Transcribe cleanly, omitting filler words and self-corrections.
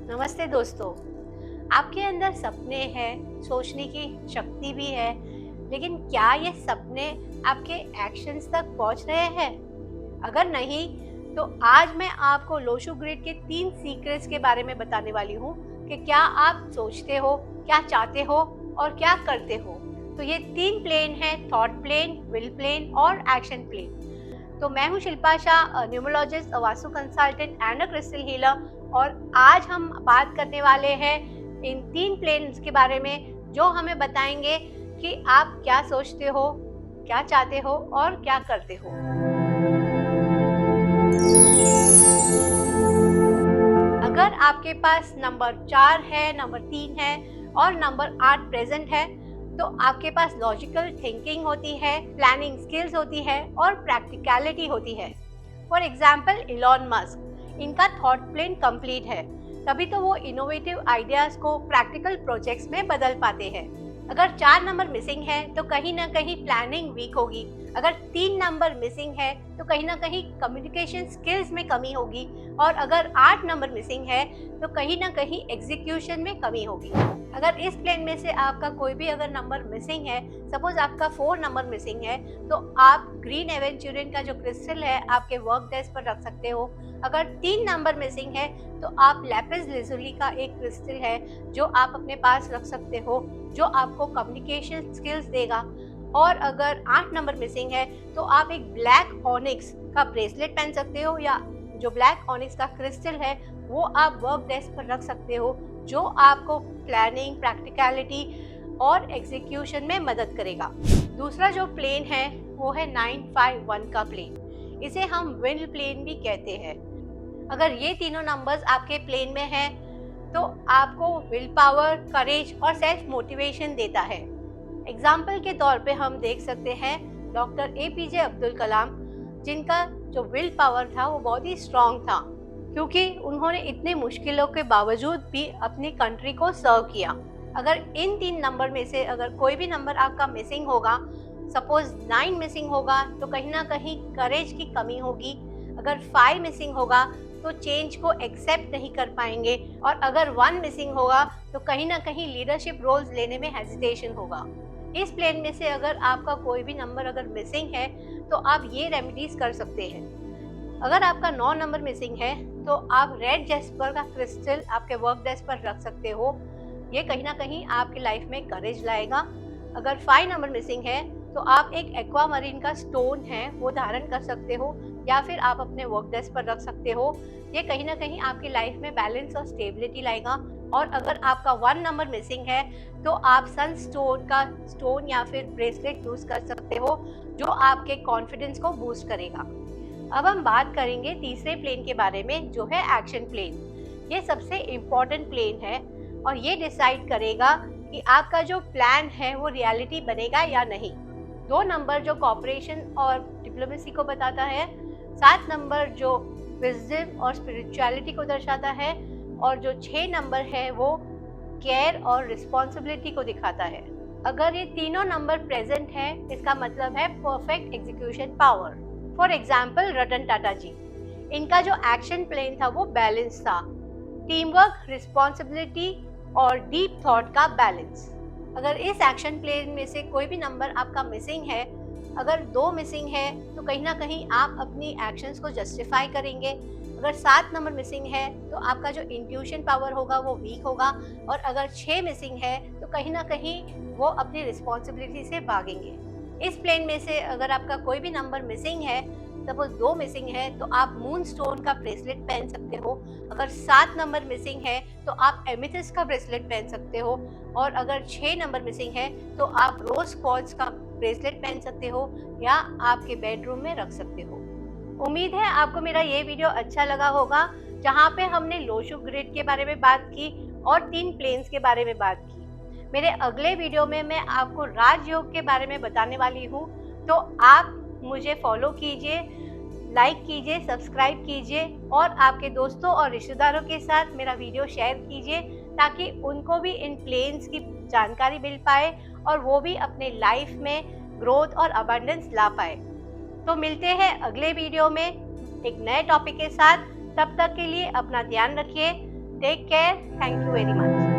नमस्ते दोस्तों। आपके अंदर सपने हैं, सोचने की शक्ति भी है, लेकिन क्या ये सपने आपके एक्शंस तक पहुंच रहे हैं? अगर नहीं, तो आज मैं आपको लोशो ग्रिड के 3 सीक्रेट्स के बारे में बताने वाली हूँ कि क्या आप सोचते हो, क्या चाहते हो और क्या करते हो। तो ये 3 प्लेन हैं, थॉट प्लेन, विल प्लेन और एक्शन प्लेन। तो मैं हूँ Shilpa Shah, numerologist, vastu consultant and a crystal healer, और आज हम बात करने वाले हैं इन 3 प्लेन्स के बारे में जो हमें बताएंगे कि आप क्या सोचते हो, क्या चाहते हो और क्या करते हो। अगर आपके पास नंबर 4 है, नंबर 3 है और नंबर 8 प्रेजेंट है, तो आपके पास लॉजिकल थिंकिंग होती है, प्लानिंग स्किल्स होती है और प्रैक्टिकलिटी होती है। फॉर एग्जाम्पल इलॉन मस्क, इनका थॉट प्लेन कंप्लीट है, तभी तो वो इनोवेटिव आइडियाज को प्रैक्टिकल प्रोजेक्ट्स में बदल पाते हैं। अगर 4 नंबर मिसिंग है तो कहीं ना कहीं प्लानिंग वीक होगी। अगर 3 नंबर मिसिंग है तो कहीं ना कहीं कम्युनिकेशन स्किल्स में कमी होगी, और अगर 8 नंबर मिसिंग है तो कहीं ना कहीं एग्जीक्यूशन में कमी होगी। अगर इस प्लेन में से आपका कोई भी अगर नंबर मिसिंग है, सपोज आपका 4 नंबर मिसिंग है, तो आप ग्रीन एवेंचुरिन का जो क्रिस्टल है आपके वर्क डेस्क पर रख सकते हो। अगर 3 नंबर मिसिंग है तो आप लैपिस lazuli का एक क्रिस्टल है जो आप अपने पास रख सकते हो, जो आपको कम्युनिकेशन स्किल्स देगा। और अगर 8 नंबर मिसिंग है तो आप एक ब्लैक ऑनिक्स का ब्रेसलेट पहन सकते हो, या जो ब्लैक ऑनिक्स का क्रिस्टल है वो आप वर्क डेस्क पर रख सकते हो, जो आपको प्लानिंग, प्रैक्टिकलिटी और एग्जीक्यूशन में मदद करेगा। दूसरा जो प्लेन है वो है 951 का प्लेन। इसे हम विल प्लेन भी कहते हैं। अगर ये तीनों नंबर्स आपके प्लेन में हैं तो आपको विल पावर, करेज और सेल्फ मोटिवेशन देता है। एग्जाम्पल के तौर पे हम देख सकते हैं डॉक्टर APJ अब्दुल कलाम, जिनका जो विल पावर था वो बहुत ही स्ट्रॉन्ग था, क्योंकि उन्होंने इतने मुश्किलों के बावजूद भी अपनी कंट्री को सर्व किया। अगर इन 3 नंबर में से अगर कोई भी नंबर आपका मिसिंग होगा, सपोज 9 मिसिंग होगा, तो कहीं ना कहीं करेज की कमी होगी। अगर 5 मिसिंग होगा तो चेंज को एक्सेप्ट नहीं कर पाएंगे, और अगर 1 मिसिंग होगा तो कहीं ना कहीं लीडरशिप रोल्स लेने में हेजिटेशन होगा। इस प्लेन में से अगर आपका कोई भी नंबर अगर मिसिंग है तो आप ये रेमेडीज कर सकते हैं। अगर आपका 9 नंबर मिसिंग है तो आप रेड जेस्पर का क्रिस्टल आपके वर्क डेस्क पर रख सकते हो। ये कहीं ना कहीं आपकी लाइफ में करेज लाएगा। अगर 5 नंबर मिसिंग है तो आप एक एक्वामरीन का स्टोन है वो धारण कर सकते हो, या फिर आप अपने वर्क डेस्क पर रख सकते हो। ये कहीं ना कहीं आपकी लाइफ में बैलेंस और स्टेबिलिटी लाएगा। और अगर आपका 1 नंबर मिसिंग है तो आप सन स्टोन का स्टोन या फिर ब्रेसलेट यूज कर सकते हो, जो आपके कॉन्फिडेंस को बूस्ट करेगा। अब हम बात करेंगे तीसरे प्लेन के बारे में, जो है एक्शन प्लेन। ये सबसे इम्पोर्टेंट प्लेन है और ये डिसाइड करेगा कि आपका जो प्लान है वो रियलिटी बनेगा या नहीं। 2 नंबर जो कॉपरेशन और डिप्लोमेसी को बताता है, 7 नंबर जो विजडम और स्पिरिचुअलिटी को दर्शाता है, और जो 6 नंबर है वो केयर और रिस्पॉन्सिबिलिटी को दिखाता है। अगर ये तीनों नंबर प्रेजेंट है, इसका मतलब है perfect execution power. For example Ratan Tata ji, इनका जो एक्शन प्लेन था वो बैलेंस था, टीम वर्क, रिस्पॉन्सिबिलिटी और डीप थॉट का बैलेंस। अगर इस एक्शन प्लेन में से कोई भी नंबर आपका मिसिंग है, अगर 2 मिसिंग है तो कहीं ना कहीं आप अपनी एक्शंस को जस्टिफाई करेंगे। अगर 7 नंबर मिसिंग है तो आपका जो इंट्यूशन पावर होगा वो वीक होगा, और अगर 6 मिसिंग है तो कहीं ना कहीं वो अपनी रिस्पॉन्सिबिलिटी से भागेंगे। इस प्लेन में से अगर आपका कोई भी नंबर मिसिंग है, सपोज 2 मिसिंग है, तो आप मून स्टोन का ब्रेसलेट पहन सकते हो। अगर 7 नंबर मिसिंग है तो आप एमिथिस्ट का ब्रेसलेट पहन सकते हो, और अगर 6 नंबर मिसिंग है तो आप रोज क्वार्ट्ज का ब्रेसलेट पहन सकते हो, या आपके बेडरूम में रख सकते हो। उम्मीद है आपको मेरा ये वीडियो अच्छा लगा होगा, जहाँ पे हमने लोशो ग्रिड के बारे में बात की और 3 प्लेन्स के बारे में बात की। मेरे अगले वीडियो में मैं आपको राजयोग के बारे में बताने वाली हूँ, तो आप मुझे फॉलो कीजिए, लाइक कीजिए, सब्सक्राइब कीजिए, और आपके दोस्तों और रिश्तेदारों के साथ मेरा वीडियो शेयर कीजिए, ताकि उनको भी इन प्लेन्स की जानकारी मिल पाए और वो भी अपने लाइफ में ग्रोथ और अबंडेंस ला पाए। तो मिलते हैं अगले वीडियो में एक नए टॉपिक के साथ। तब तक के लिए अपना ध्यान रखिए। Take care, thank you very much.